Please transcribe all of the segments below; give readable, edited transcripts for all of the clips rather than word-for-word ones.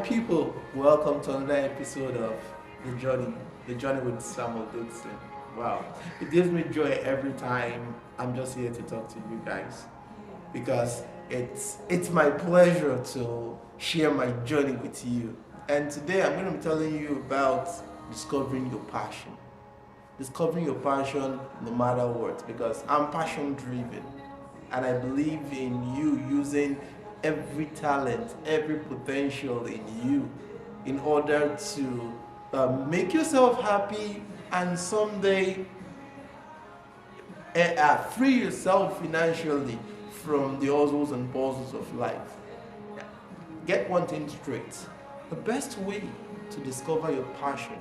people, welcome to another episode of The Journey with Samuel Dodson. Wow, it gives me joy every time I'm just here to talk to you guys because it's my pleasure to share my journey with you. And today I'm going to be telling you about discovering your passion. Discovering your passion no matter what, because I'm passion driven and I believe in you using every talent, every potential in you in order to make yourself happy and someday free yourself financially from the hustles and bustles of life. Get one thing straight. The best way to discover your passion,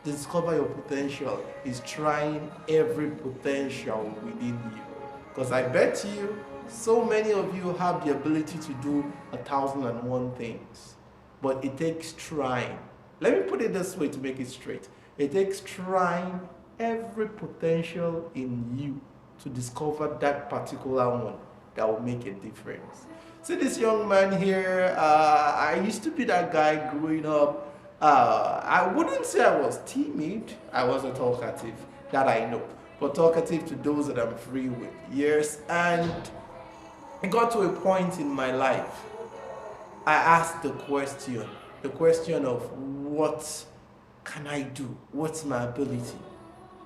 discover your potential, is trying every potential within you. Because I bet you, so many of you have the ability to do 1,001 things, but it takes trying. Let me put it this way to make it straight. It takes trying every potential in you to discover that particular one that will make a difference. See this young man here, I used to be that guy growing up. I wouldn't say I was timid, I was a talkative, that I know. But talkative to those that I'm free with. Yes, and it got to a point in my life. I asked the question of what can I do? What's my ability?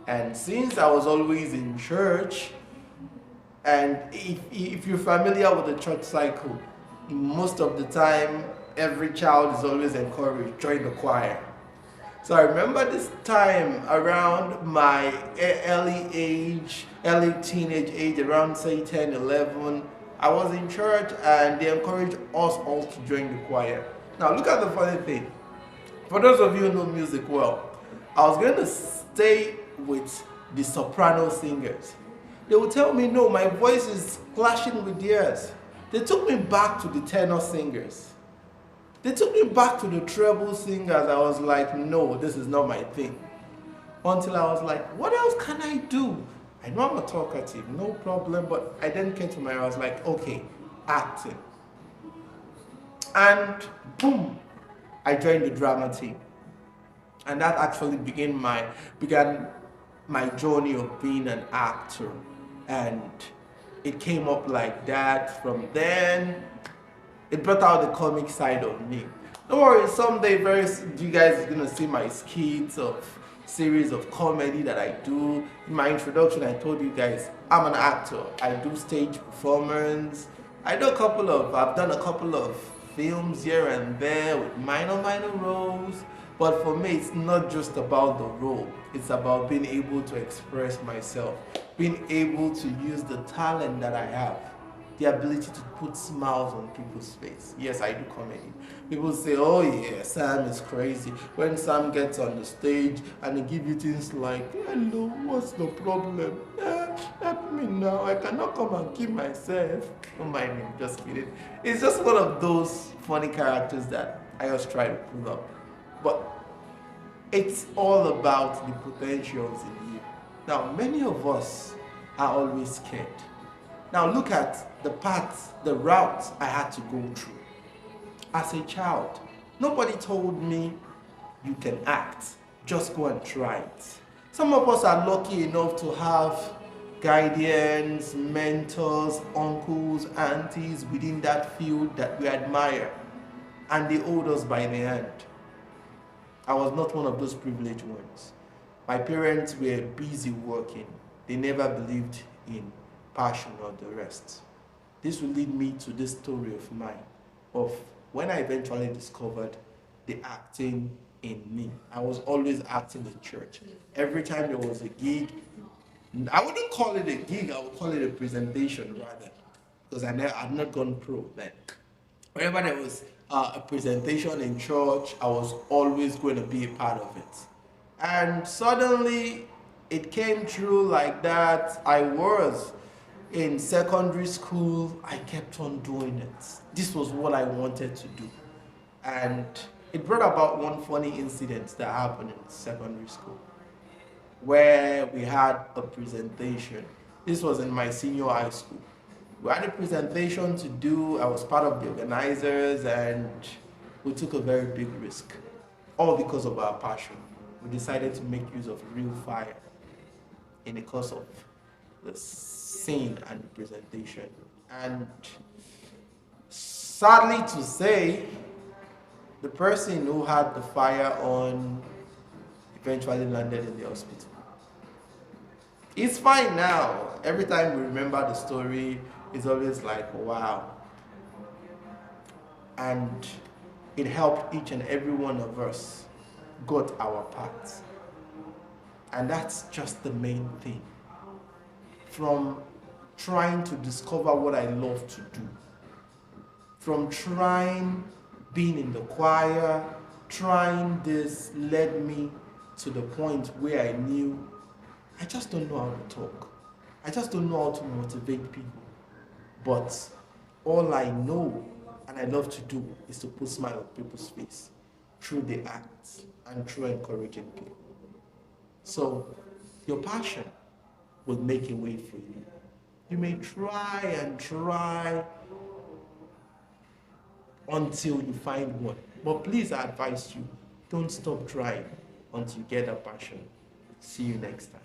And since I was always in church, and if you're familiar with the church cycle, most of the time, every child is always encouraged, join the choir. So I remember this time around my early teenage age, around say 10, 11, I was in church and they encouraged us all to join the choir. Now look at the funny thing. For those of you who know music well, I was going to stay with the soprano singers. They would tell me, no, my voice is clashing with theirs. They took me back to the tenor singers. They took me back to the treble singers. I was like, no, this is not my thing. Until I was like, what else can I do? I know I'm a talkative, no problem, but I then came to my, I was like, okay, acting. And boom, I joined the drama team. And that actually began my journey of being an actor. And it came up like that. From then, it brought out the comic side of me. Don't worry, someday you guys are gonna see my skits of series of comedy that I do. In my introduction, I told you guys I'm an actor. I do stage performance. I've done a couple of films here and there with minor roles. But for me, it's not just about the role. It's about being able to express myself, being able to use the talent that I have, the ability to put smiles on people's face. Yes, I do comedy. People say, oh yeah, Sam is crazy. When Sam gets on the stage and they give you things like, hello, what's the problem? Help me now, I cannot come and kill myself. Don't mind me, just kidding. It's just one of those funny characters that I just try to pull up. But it's all about the potentials in you. Now, many of us are always scared. Now look at the route I had to go through. As a child, nobody told me you can act, just go and try it. Some of us are lucky enough to have guardians, mentors, uncles, aunties within that field that we admire, and they hold us by the hand. I was not one of those privileged ones. My parents were busy working. They never believed in passion or the rest. This will lead me to this story of mine, of when I eventually discovered the acting in me. I was always acting in church. Every time there was a gig, I wouldn't call it a gig, I would call it a presentation rather, because I'd not gone pro then. Whenever there was a presentation in church, I was always going to be a part of it. And suddenly, it came true like that. I was in secondary school, I kept on doing it. This was what I wanted to do. And it brought about one funny incident that happened in secondary school where we had a presentation. This was in my senior high school. We had a presentation to do. I was part of the organizers, and we took a very big risk, all because of our passion. We decided to make use of real fire in the course of the scene and presentation. And sadly to say, the person who had the fire on eventually landed in the hospital. It's fine now. Every time we remember the story, it's always like, wow. And it helped each and every one of us got our parts. And that's just the main thing. From trying to discover what I love to do, from trying being in the choir, trying this led me to the point where I knew I just don't know how to talk. I just don't know how to motivate people. But all I know and I love to do is to put smile on people's face through the acts and through encouraging people. So your passion will make a way for you. You may try and try until you find one. But please, I advise you, don't stop trying until you get a passion. See you next time.